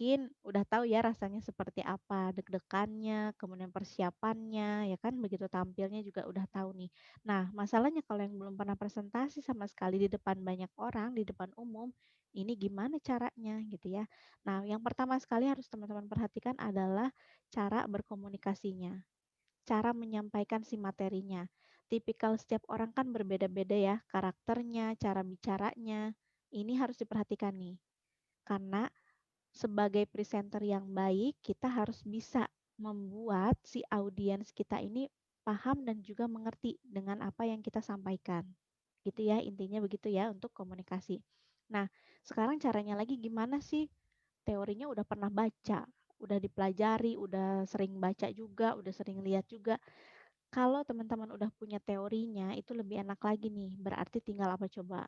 mungkin udah tahu ya rasanya seperti apa, deg-degannya, kemudian persiapannya, ya kan, begitu tampilnya juga udah tahu nih. Nah, masalahnya kalau yang belum pernah presentasi sama sekali di depan banyak orang, di depan umum, ini gimana caranya gitu ya. Nah, yang pertama sekali harus teman-teman perhatikan adalah cara berkomunikasinya, cara menyampaikan si materinya. Tipikal setiap orang kan berbeda-beda ya, karakternya, cara bicaranya. Ini harus diperhatikan nih. Karena sebagai presenter yang baik, kita harus bisa membuat si audiens kita ini paham dan juga mengerti dengan apa yang kita sampaikan. Gitu ya, intinya begitu ya untuk komunikasi. Nah, sekarang caranya lagi gimana sih? Teorinya udah pernah baca, udah dipelajari, udah sering baca juga, udah sering lihat juga. Kalau teman-teman udah punya teorinya, itu lebih enak lagi nih. Berarti tinggal apa coba?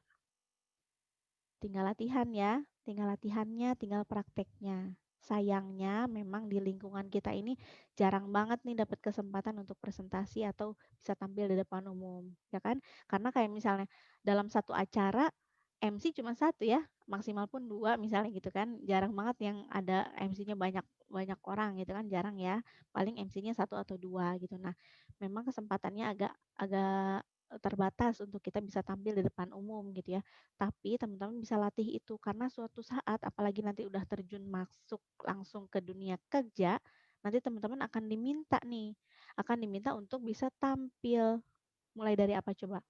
Tinggal latihan ya, tinggal latihannya, tinggal prakteknya. Sayangnya memang di lingkungan kita ini jarang banget nih dapat kesempatan untuk presentasi atau bisa tampil di depan umum, ya kan? Karena kayak misalnya dalam satu acara MC cuma satu ya, maksimal pun dua misalnya gitu kan. Jarang banget yang ada MC-nya banyak banyak orang gitu kan, jarang ya. Paling MC-nya satu atau dua gitu. Nah, memang kesempatannya agak agak terbatas untuk kita bisa tampil di depan umum gitu ya. Tapi teman-teman bisa latih itu karena suatu saat apalagi nanti udah terjun masuk langsung ke dunia kerja, nanti teman-teman akan diminta untuk bisa tampil. Mulai dari apa coba?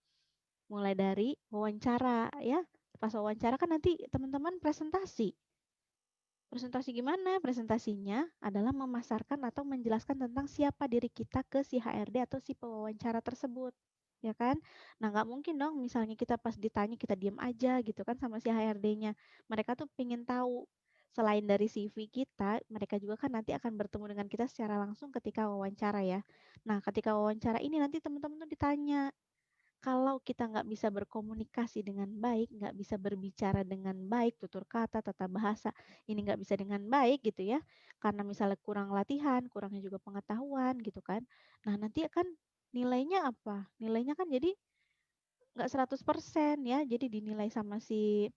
Mulai dari wawancara ya. Pas wawancara kan nanti teman-teman presentasi. Presentasi gimana? Presentasinya adalah memasarkan atau menjelaskan tentang siapa diri kita ke si HRD atau si pewawancara tersebut. Ya kan? Nah, nggak mungkin dong misalnya kita pas ditanya kita diem aja gitu kan sama si HRD-nya. Mereka tuh pengen tahu. Selain dari CV kita, mereka juga kan nanti akan bertemu dengan kita secara langsung ketika wawancara ya. Nah, ketika wawancara ini nanti teman-teman tuh ditanya, kalau kita nggak bisa berkomunikasi dengan baik, nggak bisa berbicara dengan baik, tutur kata, tata bahasa, ini nggak bisa dengan baik gitu ya, karena misalnya kurang latihan, kurangnya juga pengetahuan gitu kan. Nah, nanti akan nilainya apa? Nilainya kan jadi nggak 100% ya, jadi dinilai sama si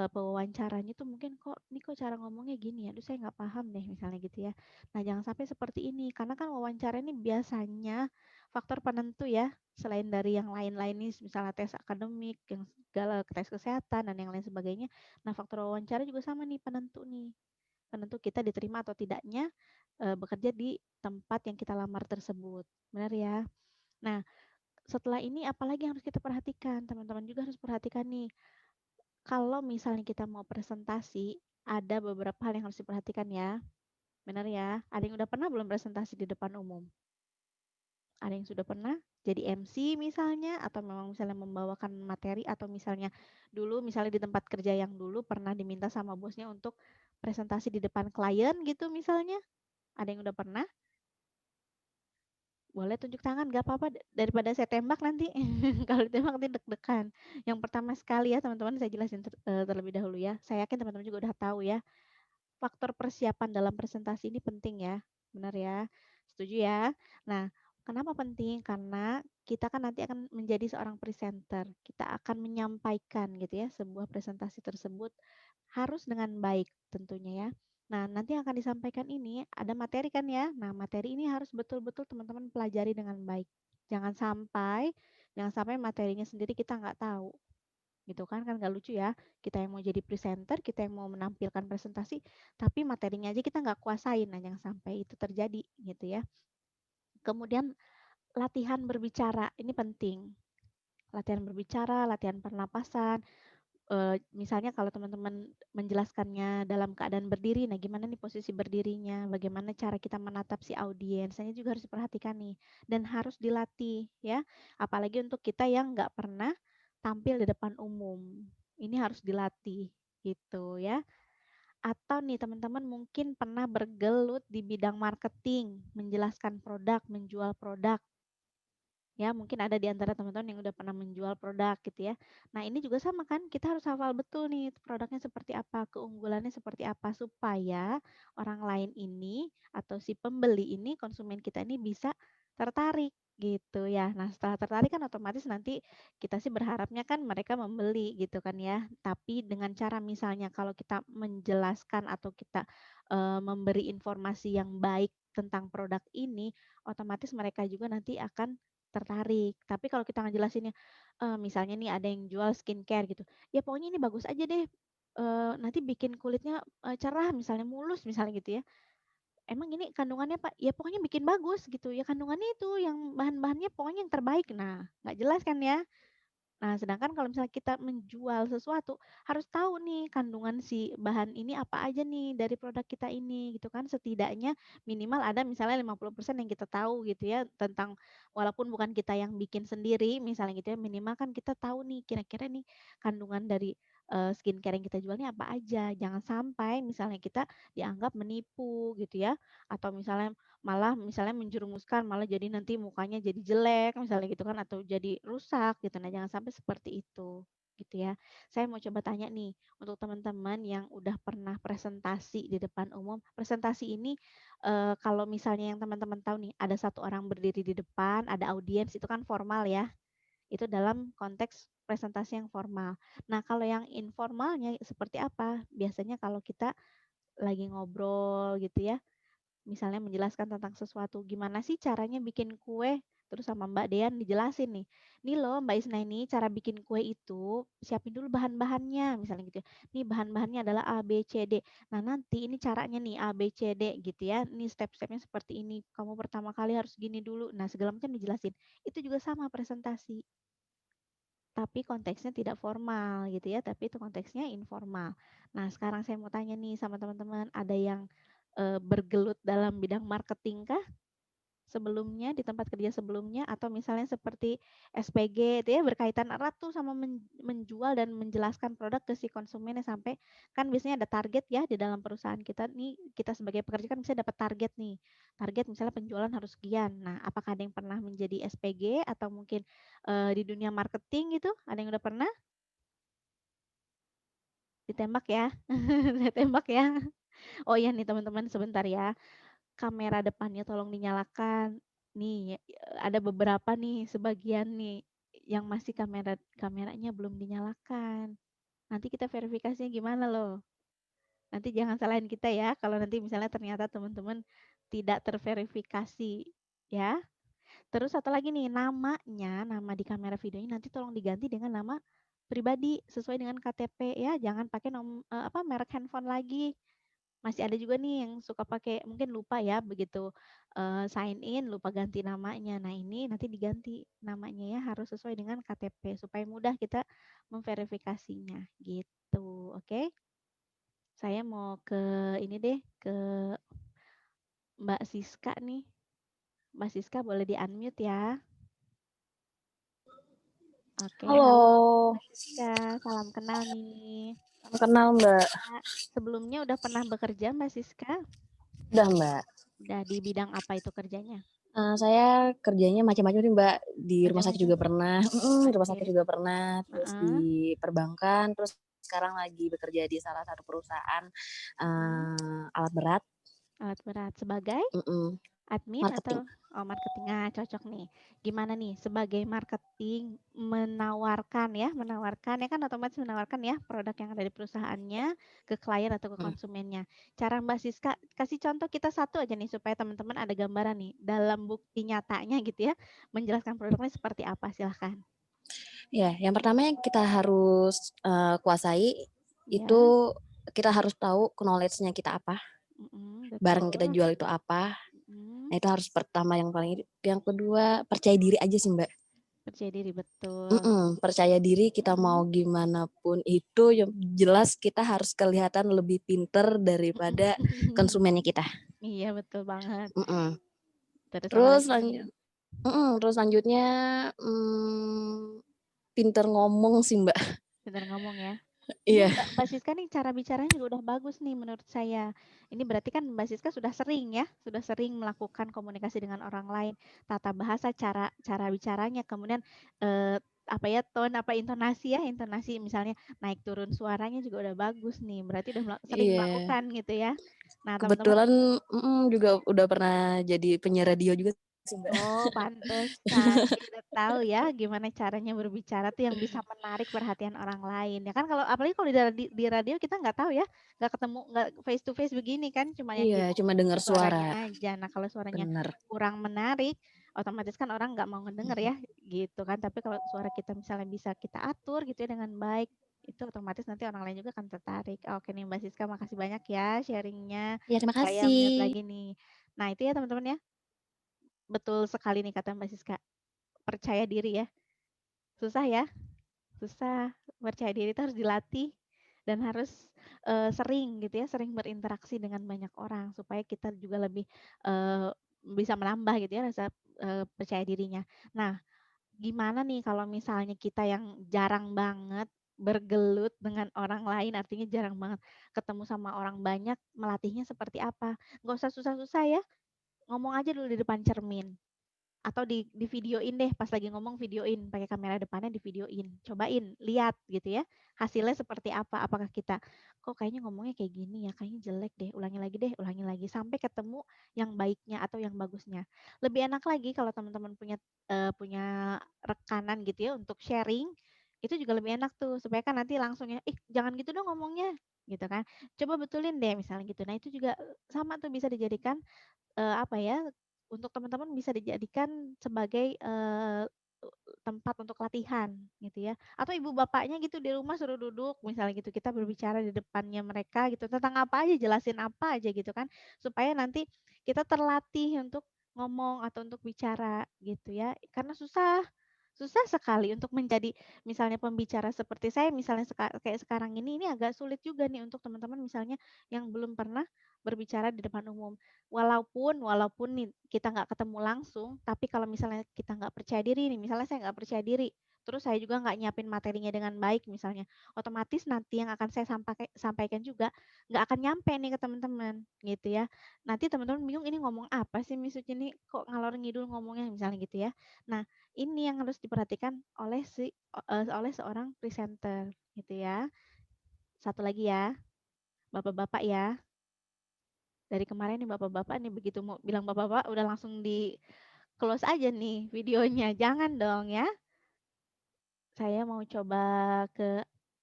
pewawancaranya tuh mungkin kok ini kok cara ngomongnya gini ya, aduh saya nggak paham deh misalnya gitu ya. Nah jangan sampai seperti ini karena kan wawancara ini biasanya faktor penentu ya selain dari yang lain-lain nih misalnya tes akademik, yang segala tes kesehatan dan yang lain sebagainya. Nah faktor wawancara juga sama nih penentu nih, penentu kita diterima atau tidaknya bekerja di tempat yang kita lamar tersebut, benar ya. Nah setelah ini apalagi yang harus kita perhatikan, teman-teman juga harus perhatikan nih kalau misalnya kita mau presentasi, ada beberapa hal yang harus diperhatikan ya. Benar ya? Ada yang udah pernah belum presentasi di depan umum? Ada yang sudah pernah jadi MC misalnya, atau memang misalnya membawakan materi, atau misalnya dulu misalnya di tempat kerja yang dulu pernah diminta sama bosnya untuk presentasi di depan klien gitu misalnya. Ada yang udah pernah? Boleh tunjuk tangan, gak apa-apa daripada saya tembak nanti. Kalau ditembak nanti deg-degan. Yang pertama sekali ya teman-teman saya jelasin terlebih dahulu ya. Saya yakin teman-teman juga udah tahu ya. Faktor persiapan dalam presentasi ini penting ya, benar ya? Setuju ya? Nah, kenapa penting? Karena kita kan nanti akan menjadi seorang presenter. Kita akan menyampaikan gitu ya, sebuah presentasi tersebut harus dengan baik tentunya ya. Nah, nanti yang akan disampaikan ini ada materi kan ya. Nah, materi ini harus betul-betul teman-teman pelajari dengan baik. Jangan sampai materinya sendiri kita nggak tahu gitu kan nggak lucu ya, kita yang mau jadi presenter, kita yang mau menampilkan presentasi tapi materinya aja kita nggak kuasain. Nah jangan sampai itu terjadi gitu ya. Kemudian latihan berbicara ini penting, latihan berbicara, latihan pernapasan. Misalnya kalau teman-teman menjelaskannya dalam keadaan berdiri, nah gimana nih posisi berdirinya, bagaimana cara kita menatap si audiensnya juga harus diperhatikan nih dan harus dilatih ya, apalagi untuk kita yang nggak pernah tampil di depan umum, ini harus dilatih gitu ya. Atau nih teman-teman mungkin pernah bergelut di bidang marketing, menjelaskan produk, menjual produk. Ya, mungkin ada di antara teman-teman yang udah pernah menjual produk gitu ya. Nah, ini juga sama kan, kita harus hafal betul nih produknya seperti apa, keunggulannya seperti apa, supaya orang lain ini atau si pembeli ini, konsumen kita ini bisa tertarik. Gitu ya. Nah, setelah tertarik kan otomatis nanti kita sih berharapnya kan mereka membeli gitu kan ya. Tapi dengan cara misalnya kalau kita menjelaskan atau kita, memberi informasi yang baik tentang produk ini, otomatis mereka juga nanti akan tertarik. Tapi kalau kita ngejelasinnya, misalnya nih ada yang jual skincare gitu, "Ya pokoknya ini bagus aja deh, nanti bikin kulitnya, cerah," misalnya, "mulus," misalnya gitu ya. Emang ini kandungannya Pak, ya pokoknya bikin bagus gitu, ya kandungannya itu yang bahan-bahannya pokoknya yang terbaik. Nah, nggak jelas kan ya? Nah, sedangkan kalau misalnya kita menjual sesuatu, harus tahu nih kandungan si bahan ini apa aja nih dari produk kita ini gitu kan. Setidaknya minimal ada misalnya 50% yang kita tahu gitu ya tentang walaupun bukan kita yang bikin sendiri misalnya gitu ya, minimal kan kita tahu nih kira-kira nih kandungan dari skincare yang kita jual ini apa aja. Jangan sampai misalnya kita dianggap menipu gitu ya atau misalnya malah misalnya menjerumuskan, malah jadi nanti mukanya jadi jelek misalnya gitu kan atau jadi rusak gitu. Nah, jangan sampai seperti itu, gitu ya. Saya mau coba tanya nih, untuk teman-teman yang udah pernah presentasi di depan umum, presentasi ini, kalau misalnya yang teman-teman tahu nih, ada satu orang berdiri di depan, ada audiens, itu kan formal ya, itu dalam konteks presentasi yang formal. Nah, kalau yang informalnya seperti apa? Biasanya kalau kita lagi ngobrol gitu ya, misalnya menjelaskan tentang sesuatu, gimana sih caranya bikin kue? Terus sama Mbak Dean dijelasin nih, nih loh Mbak Isna ini cara bikin kue itu siapin dulu bahan-bahannya, misalnya gitu ya. Nih bahan-bahannya adalah A, B, C, D. Nah nanti ini caranya nih A, B, C, D gitu ya. Nih step-stepnya seperti ini. Kamu pertama kali harus gini dulu. Nah segala macam dijelasin. Itu juga sama presentasi. Tapi konteksnya tidak formal gitu ya, tapi itu konteksnya informal. Nah, sekarang saya mau tanya nih sama teman-teman, ada yang bergelut dalam bidang marketing kah sebelumnya di tempat kerja sebelumnya atau misalnya seperti SPG itu ya berkaitan erat tuh sama menjual dan menjelaskan produk ke si konsumennya sampai kan biasanya ada target ya di dalam perusahaan kita nih kita sebagai pekerja kan bisa dapat target nih. Target misalnya penjualan harus sekian. Nah, apakah ada yang pernah menjadi SPG atau mungkin di dunia marketing gitu? Ada yang udah pernah ditembak ya? Ditembak ya? Oh iya nih teman-teman sebentar ya. Kamera depannya tolong dinyalakan. Nih, ada beberapa nih, sebagian nih yang masih kameranya belum dinyalakan. Nanti kita verifikasinya gimana loh. Nanti jangan salahin kita ya kalau nanti misalnya ternyata teman-teman tidak terverifikasi ya. Terus satu lagi nih, nama di kamera videonya nanti tolong diganti dengan nama pribadi sesuai dengan KTP ya. Jangan pakai merek handphone lagi. Masih ada juga nih yang suka pakai mungkin lupa ya begitu, sign in lupa ganti namanya. Nah ini nanti diganti namanya ya harus sesuai dengan KTP supaya mudah kita memverifikasinya gitu, oke. Saya mau ke ini deh, ke Mbak Siska nih. Mbak Siska boleh di-unmute ya. Oke, halo Halo, Mbak Siska, salam kenal nih. salam kenal Mbak. Nah, sebelumnya udah pernah bekerja Mbak Siska? Udah Mbak. Udah di bidang apa itu kerjanya? Saya kerjanya macam-macam nih Mbak. Di rumah sakit Macam-macam? juga pernah, di rumah sakit Oke, juga pernah, terus heeh, di perbankan, terus sekarang lagi bekerja di salah satu perusahaan mhm. alat berat, Alat berat sebagai mm, admin marketing. atau oh marketing. Ah, cocok nih. Gimana nih sebagai marketing menawarkan ya kan otomatis menawarkan ya produk yang ada di perusahaannya ke klien atau ke Mm. konsumennya. Cara Mbak Siska kasih contoh kita satu aja nih supaya teman-teman ada gambaran nih dalam bukti nyatanya gitu ya menjelaskan produknya seperti apa silahkan. Ya, yang pertama yang kita harus kuasai itu Ya, kita harus tahu knowledge-nya kita apa, barang kita betul. jual itu apa. Mm, Nah itu harus pertama yang paling. Yang kedua percaya diri aja sih Mbak. percaya diri betul. Percaya diri kita mau Mm. gimana pun itu yang jelas kita harus kelihatan lebih pinter daripada konsumennya kita. Iya betul banget. Mm-mm. Terus apa Terus lagi nih? terus selanjutnya mm, pinter ngomong sih Mbak. Pintar ngomong ya. Ini Iya, Mbak Siska nih cara bicaranya juga udah bagus nih menurut saya. Ini berarti kan Mbak Siska sudah sering ya, sudah sering melakukan komunikasi dengan orang lain, tata bahasa, cara cara bicaranya, kemudian apa ya tone apa intonasi ya, intonasi misalnya naik turun suaranya juga udah bagus nih. Berarti udah sering iya. melakukan gitu ya. Nah, teman-teman Kebetulan juga udah pernah jadi penyiar radio juga sih, Mbak. Oh, pantesan. Jadi udah tahu ya gimana caranya berbicara tuh yang bisa menarik perhatian orang lain. Ya kan kalau apalagi kalau di radio kita nggak tahu ya, nggak ketemu, nggak face to face begini kan, cuma yang Iya, cuma dengar suara, suaranya aja. Nah, kalau suaranya bener. kurang menarik, otomatis kan orang nggak mau ngedenger ya, gitu kan. Tapi kalau suara kita misalnya bisa kita atur gitu ya dengan baik, itu otomatis nanti orang lain juga akan tertarik. Oke nih Mbak Siska, makasih banyak ya sharingnya. Ya terima Saya mute kasih. lagi nih. Nah, itu ya teman-teman ya. Betul sekali nih kata Mbak Siska. Percaya diri ya. Susah ya, susah. Percaya diri itu harus dilatih dan harus, sering gitu ya, sering berinteraksi dengan banyak orang supaya kita juga lebih, eee, bisa menambah gitu ya rasa, percaya dirinya. Nah, gimana nih kalau misalnya kita yang jarang banget bergelut dengan orang lain, artinya jarang banget ketemu sama orang banyak, melatihnya seperti apa? Nggak usah susah-susah ya, ngomong aja dulu di depan cermin. Atau di videoin deh pas lagi ngomong videoin, pakai kamera depannya divideoin, cobain, lihat gitu ya, hasilnya seperti apa, apakah kita, "Kok kayaknya ngomongnya kayak gini ya, kayaknya jelek deh, ulangi lagi deh, ulangi lagi," sampai ketemu yang baiknya atau yang bagusnya. Lebih enak lagi kalau teman-teman punya rekanan gitu ya untuk sharing, itu juga lebih enak tuh, supaya kan nanti langsung ya, "Ih jangan gitu dong ngomongnya," gitu kan, "Coba betulin deh," misalnya gitu. Nah itu juga, sama tuh bisa dijadikan apa ya, untuk teman-teman bisa dijadikan sebagai, tempat untuk latihan gitu ya, atau ibu bapaknya gitu di rumah suruh duduk misalnya gitu, kita berbicara di depannya mereka gitu, tentang apa aja, jelasin apa aja gitu kan, supaya nanti kita terlatih untuk ngomong atau untuk bicara gitu ya. Karena susah, susah sekali untuk menjadi misalnya pembicara seperti saya misalnya kayak sekarang ini agak sulit juga nih untuk teman-teman misalnya yang belum pernah berbicara di depan umum. Walaupun walaupun nih kita nggak ketemu langsung, tapi kalau misalnya kita nggak percaya diri nih, misalnya saya nggak percaya diri, terus saya juga nggak nyiapin materinya dengan baik misalnya, otomatis nanti yang akan saya sampaikan juga nggak akan nyampe nih ke teman-teman, gitu ya. Nanti teman-teman bingung, "Ini ngomong apa sih Miss Uci nih, kok ngalor ngidul ngomongnya?" Misalnya gitu ya. Nah, ini yang harus diperhatikan oleh seorang presenter, gitu ya. Satu lagi ya, bapak-bapak ya. Dari kemarin nih bapak-bapak nih begitu mau bilang bapak-bapak udah langsung di-close aja nih videonya, jangan dong ya. Saya mau coba ke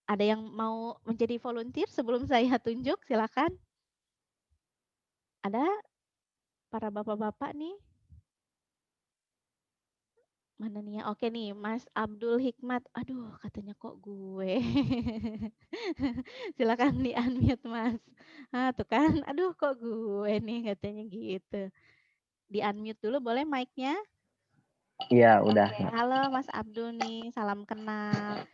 ada yang mau menjadi volunteer sebelum saya tunjuk? Silakan. Ada para bapak-bapak nih? Mana nih ya? Oke nih, Mas Abdul Hikmat. Aduh, katanya kok gue. Silakan di-unmute, Mas. Ah, tuh kan. Aduh, kok gue nih katanya gitu. Di-unmute dulu boleh mic-nya? Iya, udah. Oke, halo Mas Abdul nih, salam kenal.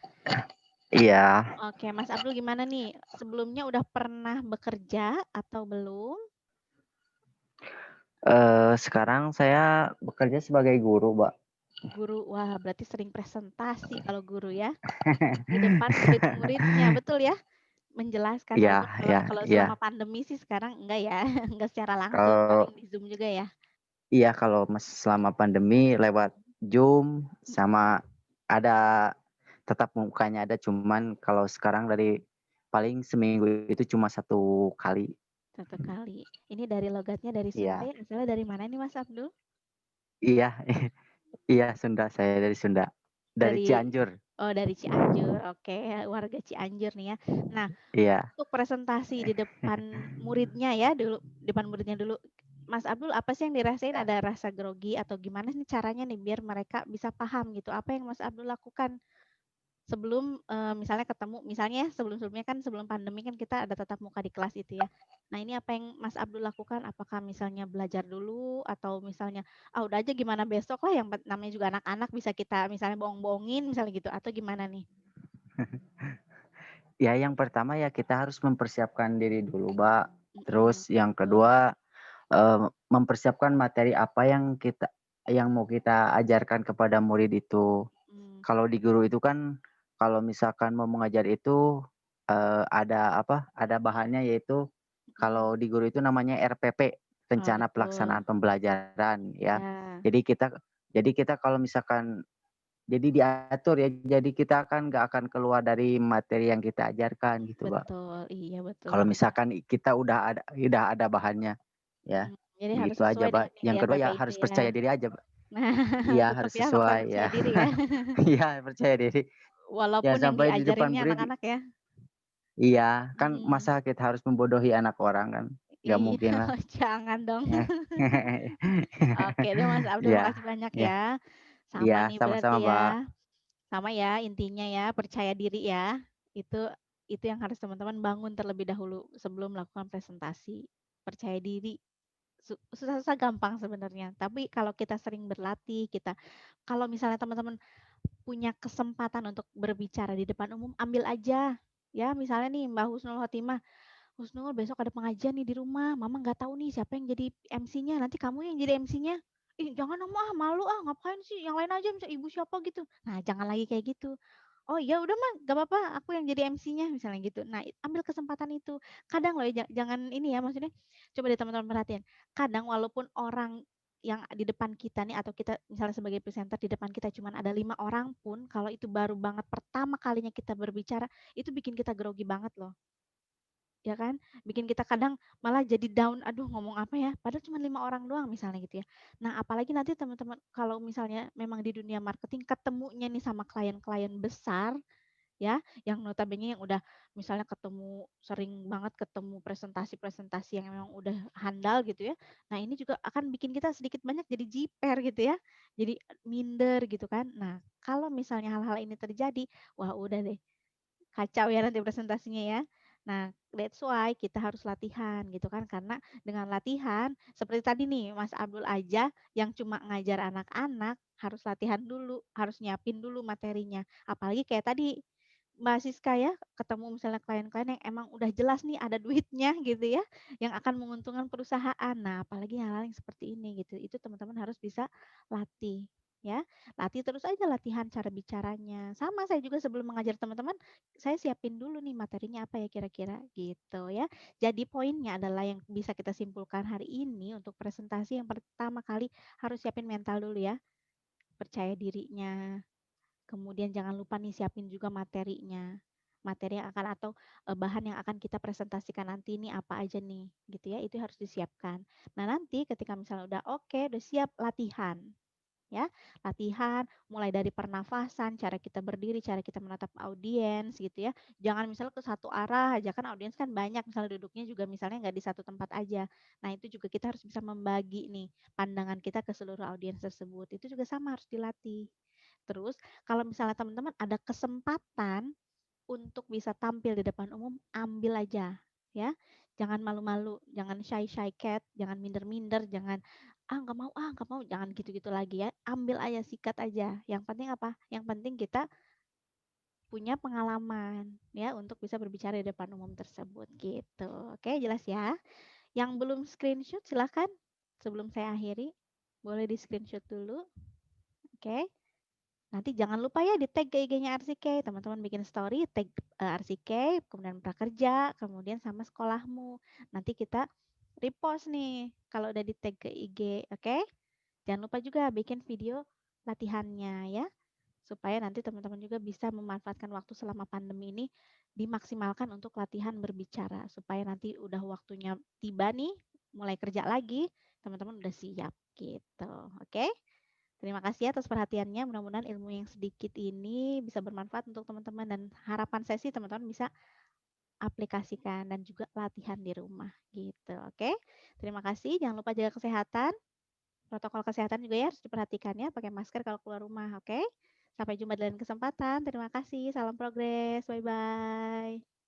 Iya, Oke, Mas Abdul gimana nih? Sebelumnya udah pernah bekerja atau belum? sekarang saya bekerja sebagai guru, Mbak. Guru, wah berarti sering presentasi kalau guru ya, di depan murid-muridnya, betul ya? Menjelaskan, Iya, walaupun kalau iya, kalau iya. selama pandemi sih sekarang enggak ya, enggak secara langsung, Kalau paling di Zoom juga ya? iya, kalau selama pandemi lewat Zoom sama ada tetap mukanya ada, cuman kalau sekarang dari paling seminggu itu cuma 1 kali. 1 kali. Ini dari logatnya dari Sunda Iya, ya, asalnya dari mana nih Mas Abdul? iya, iya Sunda, saya dari Sunda. Dari Dari Cianjur. oh dari Cianjur, oke, warga Cianjur nih ya. Nah, Iya. untuk presentasi di depan muridnya ya dulu, depan muridnya dulu, Mas Abdul apa sih yang dirasain? Ada rasa grogi atau gimana nih caranya nih biar mereka bisa paham gitu? Apa yang Mas Abdul lakukan sebelum, misalnya ketemu misalnya ya sebelum-sebelumnya kan sebelum pandemi kan kita ada tatap muka di kelas itu ya. Nah ini apa yang Mas Abdul lakukan? Apakah misalnya belajar dulu atau misalnya, "Ah udah aja gimana besok lah yang namanya juga anak-anak bisa kita misalnya bohong-bohongin," misalnya gitu atau gimana nih? Ya yang pertama ya kita harus mempersiapkan diri dulu, Mbak. Mhm, Terus yang betul, kedua mempersiapkan materi apa yang mau kita ajarkan kepada murid itu. mmm, Kalau di guru itu kan, kalau misalkan mau mengajar itu, ada apa, ada bahannya yaitu mhm. kalau di guru itu namanya RPP, Oh Rencana betul, Pelaksanaan Pembelajaran ya. ya, Jadi kita jadi kita kalau misalkan jadi diatur ya, jadi kita kan nggak akan keluar dari materi yang kita ajarkan gitu, Mbak. betul, iya betul Kalau banget. misalkan kita udah ada bahannya, ya. Jadi harus Itu aja, sesuai dengan Mbak. Yang nilai kedua ya Kakak itu harus ya. percaya diri aja, Mbak. Nah, Iya, tetap harus ya Kakak sesuai percaya ya. diri ya. Iya, percaya diri. Walaupun Jangan yang sampai di depan diajarinnya anak-anak ya. iya, kan Mhm. masa kita harus membodohi anak orang kan, nggak Iya, mungkin lah. jangan dong. Oke deh Mas Abdul, Iya, makasih banyak iya, ya. iya, Sama nih sama-sama, berarti Mbak. ya. Sama ya intinya ya, percaya diri ya. Itu itu yang harus teman-teman bangun terlebih dahulu sebelum melakukan presentasi. Percaya diri. Susah-susah gampang sebenarnya. Tapi kalau kita sering berlatih, kalau misalnya teman-teman punya kesempatan untuk berbicara di depan umum, ambil aja. Ya, misalnya nih Mbak Husnul Khotimah, Husnul besok ada pengajian nih di rumah, mama nggak tahu nih siapa yang jadi MC-nya, nanti kamu yang jadi MC-nya. Ih jangan dong mah, malu ah, ngapain sih, yang lain aja misalnya ibu siapa gitu. Nah jangan lagi kayak gitu. Oh ya udah mah, gak apa-apa, aku yang jadi MC-nya misalnya gitu. Nah ambil kesempatan itu. Kadang loh ya, jangan ini ya maksudnya, coba deh teman-teman perhatiin. Kadang walaupun orang yang di depan kita nih atau kita misalnya sebagai presenter di depan kita cuman ada 5 orang pun, kalau itu baru banget pertama kalinya kita berbicara, itu bikin kita grogi banget loh. Ya kan? Bikin kita kadang malah jadi down, aduh ngomong apa ya, padahal cuma 5 orang doang misalnya gitu ya. Nah, apalagi nanti teman-teman kalau misalnya memang di dunia marketing ketemunya nih sama klien-klien besar ya, yang notabene yang udah misalnya sering banget ketemu presentasi-presentasi yang memang udah handal gitu ya. Nah, ini juga akan bikin kita sedikit banyak jadi jiper gitu ya. Jadi minder gitu kan. Nah, kalau misalnya hal-hal ini terjadi, wah udah deh kacau ya nanti presentasinya ya. Nah, that's why kita harus latihan gitu kan, karena dengan latihan seperti tadi nih Mas Abdul aja yang cuma ngajar anak-anak harus latihan dulu, harus nyiapin dulu materinya. Apalagi kayak tadi Mbak Siska ya, ketemu misalnya klien-klien yang emang udah jelas nih ada duitnya gitu ya, yang akan menguntungkan perusahaan. Nah, apalagi hal-hal yang seperti ini gitu, itu teman-teman harus bisa latih ya. Latih terus aja latihan cara bicaranya. Sama saya juga sebelum mengajar teman-teman, saya siapin dulu nih materinya apa ya kira-kira gitu ya. Jadi poinnya adalah yang bisa kita simpulkan hari ini untuk presentasi yang pertama kali harus siapin mental dulu ya, percaya dirinya. Kemudian jangan lupa nih siapin juga materinya. Materi yang akan atau bahan yang akan kita presentasikan nanti ini apa aja nih gitu ya, itu harus disiapkan. Nah, nanti ketika misalnya udah oke, udah siap latihan ya. Latihan mulai dari pernafasan, cara kita berdiri, cara kita menatap audiens gitu ya. Jangan misalnya ke satu arah aja, kan audiens kan banyak, misalnya duduknya juga misalnya nggak di satu tempat aja. Nah, itu juga kita harus bisa membagi nih pandangan kita ke seluruh audiens tersebut. Itu juga sama harus dilatih. Terus kalau misalnya teman-teman ada kesempatan untuk bisa tampil di depan umum, ambil aja ya. Jangan malu-malu, jangan shy cat, jangan minder-minder, jangan ah nggak mau, jangan gitu-gitu lagi ya. Ambil aja, sikat aja. Yang penting apa? Yang penting kita punya pengalaman ya untuk bisa berbicara di depan umum tersebut gitu. Oke, jelas ya. Yang belum screenshot silahkan sebelum saya akhiri. Boleh di screenshot dulu. Oke. Nanti jangan lupa ya di-tag ke IG-nya RCK, teman-teman bikin story, tag RCK, kemudian prakerja, kemudian sama sekolahmu. Nanti kita repost nih kalau udah di-tag ke IG, oke? Jangan lupa juga bikin video latihannya ya, supaya nanti teman-teman juga bisa memanfaatkan waktu selama pandemi ini dimaksimalkan untuk latihan berbicara, supaya nanti udah waktunya tiba nih, mulai kerja lagi, teman-teman udah siap gitu, oke? Terima kasih atas perhatiannya. Mudah-mudahan ilmu yang sedikit ini bisa bermanfaat untuk teman-teman dan harapan saya sih teman-teman bisa aplikasikan dan juga latihan di rumah gitu. Oke. Terima kasih. Jangan lupa jaga kesehatan. Protokol kesehatan juga ya harus diperhatikan ya, pakai masker kalau keluar rumah, oke? Sampai jumpa di lain kesempatan. Terima kasih. Salam progres. Bye bye.